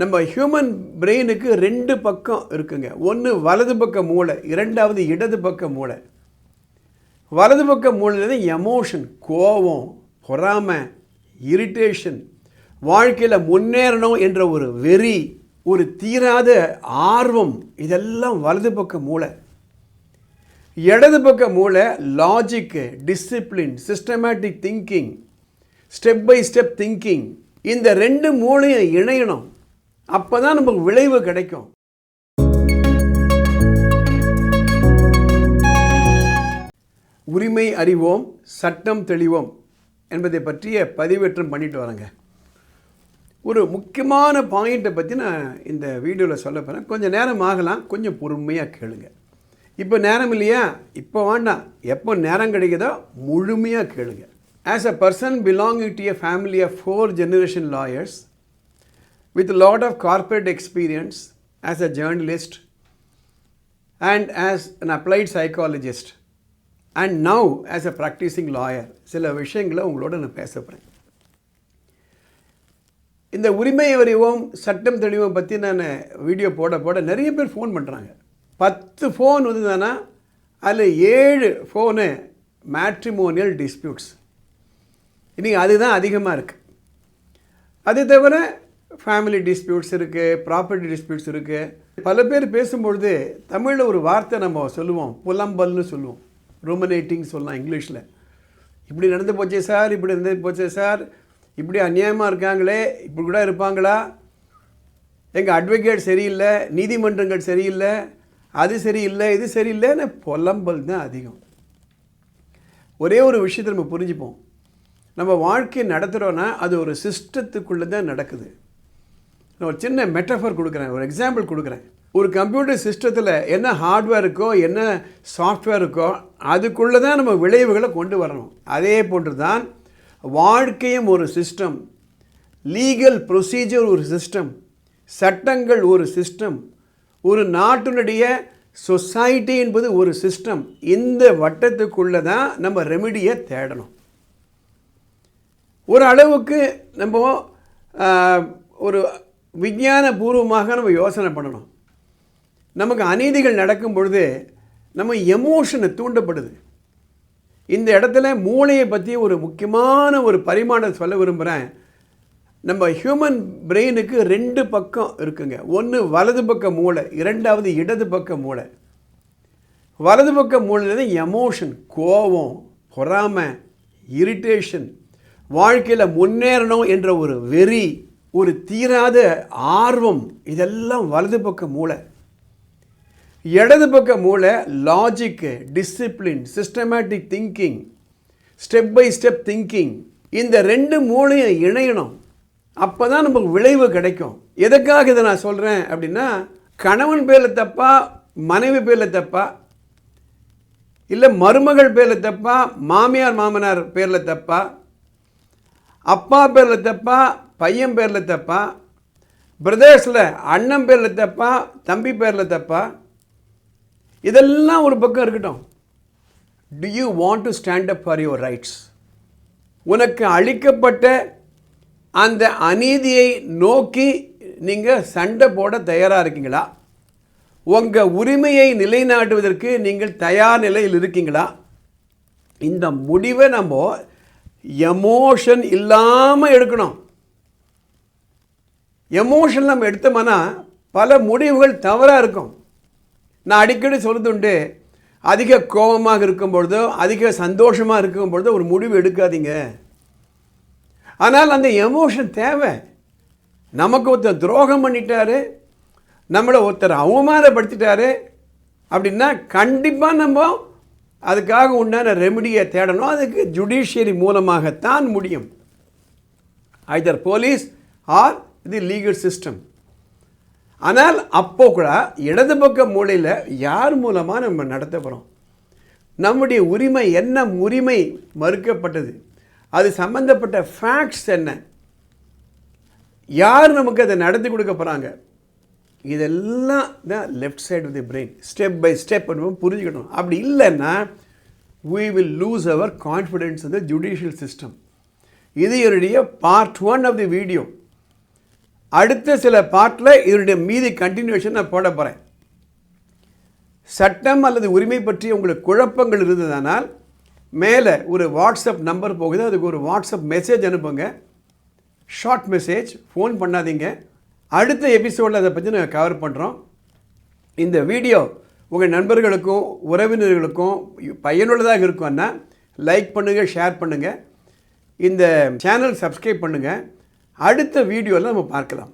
நம்ம ஹியூமன் பிரெயினுக்கு ரெண்டு பக்கம் இருக்குங்க. ஒன்று வலது பக்க மூளை, இரண்டாவது இடது பக்க மூளை. வலது பக்க மூளையில் எமோஷன், கோபம், பொறாமை, இரிட்டேஷன், வாழ்க்கையில் முன்னேறணும் என்ற ஒரு வெறி, ஒரு தீராத ஆர்வம், இதெல்லாம் வலது பக்க மூளை. இடது பக்க மூளை logic, discipline, systematic thinking, step by step thinking. இந்த ரெண்டு மூளையும் இணையணும். அப்போ தான் நமக்கு விளைவு கிடைக்கும். உரிமை அறிவோம், சட்டம் தெளிவோம் என்பதை பற்றிய பதிவேற்றம் பண்ணிட்டு வரேங்க. ஒரு முக்கியமான பாயிண்ட்டை பற்றி நான் இந்த வீடியோவில் சொல்ல போகிறேன். கொஞ்சம் நேரம் ஆகலாம், கொஞ்சம் பொறுமையாக கேளுங்க. இப்போ நேரம் இல்லையா? இப்போ வேண்டாம், எப்போ நேரம் கிடைக்குதோ முழுமையாக கேளுங்க. As a person belonging to a family of 4 generation lawyers with a lot of corporate experience as a journalist and as an applied psychologist and now as a practicing lawyer, சில விஷயங்களை உங்களோட நான் பேச போகிறேன். இந்த உரிமை அறிவோம், சட்டம் தெளிவோம் பற்றி நான் வீடியோ போட நிறைய பேர் ஃபோன் பண்ணுறாங்க. 10 ஃபோன் வந்துதானா அதில் 7 ஃபோனு மேட்ரிமோனியல் டிஸ்பியூட்ஸ். இன்றைக்கி அதுதான் அதிகமாக இருக்குது. அது தவிர ஃபேமிலி டிஸ்பியூட்ஸ் இருக்குது, ப்ராப்பர்ட்டி டிஸ்பியூட்ஸ் இருக்குது. பல பேர் பேசும்பொழுது தமிழில் ஒரு வார்த்தை நம்ம சொல்லுவோம், புலம்பல்னு சொல்லுவோம், ரூமினேட்டிங் சொல்லலாம் இங்கிலீஷில். இப்படி நடந்து போச்சே சார், இப்படி நடந்து போச்சே சார், இப்படி அநியாயமாக இருக்காங்களே, இப்படி கூட இருப்பாங்களா, எங்கள் அட்வொகேட் சரியில்லை, நீதிமன்றங்கள் சரியில்லை, அது சரியில்லை, இது சரியில்லைன்னு புலம்பல் தான் அதிகம். ஒரே ஒரு விஷயத்தை நம்ம புரிஞ்சுப்போம், நம்ம வாழ்க்கையை நடத்துகிறோன்னா அது ஒரு சிஸ்டத்துக்குள்ளே தான் நடக்குது. நான் ஒரு சின்ன மெட்டஃபர் கொடுக்குறேன், ஒரு எக்ஸாம்பிள் கொடுக்குறேன். ஒரு கம்ப்யூட்டர் சிஸ்டத்தில் என்ன ஹார்ட்வேர் இருக்கோ, என்ன சாஃப்ட்வேர் இருக்கோ, அதுக்குள்ளே தான் நம்ம விளைவுகளை கொண்டு வரணும். அதே போன்று தான் வாழ்க்கையும் ஒரு சிஸ்டம், லீகல் ப்ரொசீஜர் ஒரு சிஸ்டம், சட்டங்கள் ஒரு சிஸ்டம், ஒரு நாட்டினுடைய சொசைட்டி என்பது ஒரு சிஸ்டம். இந்த வட்டத்துக்குள்ளே தான் நம்ம ரெமிடியை தேடணும். ஒரு அளவுக்கு நம்ம ஒரு விஞ்ஞானபூர்வமாக நம்ம யோசனை பண்ணணும். நமக்கு அநீதிகள் நடக்கும் பொழுது நம்ம எமோஷனை தூண்டப்படுது. இந்த இடத்துல மூளையை பற்றி ஒரு முக்கியமான ஒரு பரிமாணம் சொல்ல விரும்புகிறேன். நம்ம ஹியூமன் பிரெயினுக்கு ரெண்டு பக்கம் இருக்குங்க. ஒன்று வலது பக்க மூளை, இரண்டாவது இடது பக்க மூளை. வலது பக்க மூளையில் எமோஷன், கோபம், பொறாமை, இரிட்டேஷன், வாழ்க்கையில் முன்னேறணும் என்ற ஒரு வெறி, ஒரு தீராத ஆர்வம், இதெல்லாம் வலது பக்க மூளை. இடது பக்க மூளை logic, discipline, systematic thinking, step by step thinking. இந்த ரெண்டு மூளையும் இணையணும். அப்போ தான் நமக்கு விளைவு கிடைக்கும். எதுக்காக இதை நான் சொல்கிறேன் அப்படின்னா, கணவன் பேரில் தப்பா, மனைவி பேரில் தப்பா, இல்லை மருமகள் பேரில் தப்பா, மாமியார் மாமனார் பேரில் தப்பா, அப்பா பேரில் தப்பா, பையன் பேரில் தப்பா, பிரதர்ஸில் அண்ணன் பேரில் தப்பா, தம்பி பேரில் தப்பா, இதெல்லாம் ஒரு பக்கம் இருக்கட்டும். Do you want to stand up for your rights? உனக்கு அளிக்கப்பட்ட அந்த அநீதியை நோக்கி நீங்கள் சண்டை போட தயாராக இருக்கீங்களா? உங்கள் உரிமையை நிலைநாட்டுவதற்கு நீங்கள் தயார் நிலையில் இருக்கீங்களா? இந்த முடிவை நம்ம எமோஷன் இல்லாமல் எடுக்கணும். எமோஷன் நம்ம எடுத்தோம்னா பல முடிவுகள் தவறாக இருக்கும். நான் அடிக்கடி சொல்லுதுண்டு, அதிக கோபமாக இருக்கும் பொழுதோ, அதிக சந்தோஷமாக இருக்கும் பொழுதோ ஒரு முடிவு எடுக்காதீங்க. ஆனால் அந்த எமோஷன் தேவை. நமக்கு ஒருத்தர் துரோகம் பண்ணிட்டாரு, நம்மளை ஒருத்தர் அவமானப்படுத்திட்டாரு அப்படின்னா கண்டிப்பாக நம்ம அதுக்காக உண்டான ரெமிடியை தேடணும். அதுக்கு ஜுடிஷியரி மூலமாகத்தான் முடியும். Either police or the legal system. ஆனால் அப்போ கூட இடது பக்க மூலையில் யார் மூலமாக நம்ம நடத்த போகிறோம்? நம்முடைய உரிமை என்ன, உரிமை மறுக்கப்பட்டது, அது சம்பந்தப்பட்ட ஃபேக்ட்ஸ் என்ன, யார் நமக்கு அதை நடத்தி கொடுக்க போகிறாங்க, இதெல்லாம் தான் left side of the brain. Step by step புரிஞ்சுக்கணும். அப்படி இல்லைன்னா we will lose our confidence in the judicial system. இது என்னுடைய part 1 of the video. அடுத்த சில பார்ட்டில் இதனுடைய மீதி கண்டினியூஷன் நான் போட போகிறேன். சட்டம் அல்லது உரிமை பற்றி உங்களுக்கு குழப்பங்கள் இருந்ததானால் மேலே ஒரு வாட்ஸ்அப் நம்பர் போகுது, அதுக்கு ஒரு வாட்ஸ்அப் மெசேஜ் அனுப்புங்க. ஷார்ட் மெசேஜ், ஃபோன் பண்ணாதீங்க. அடுத்த எபிசோடில் அதை பற்றி நாங்கள் கவர் பண்ணுறோம். இந்த வீடியோ உங்கள் நண்பர்களுக்கும் உறவினர்களுக்கும் பயனுள்ளதாக இருக்கும்னா லைக் பண்ணுங்கள், ஷேர் பண்ணுங்கள். இந்த சேனல் சப்ஸ்கிரைப் பண்ணுங்கள். அடுத்த வீடியோவில் நம்ம பார்க்கலாம்.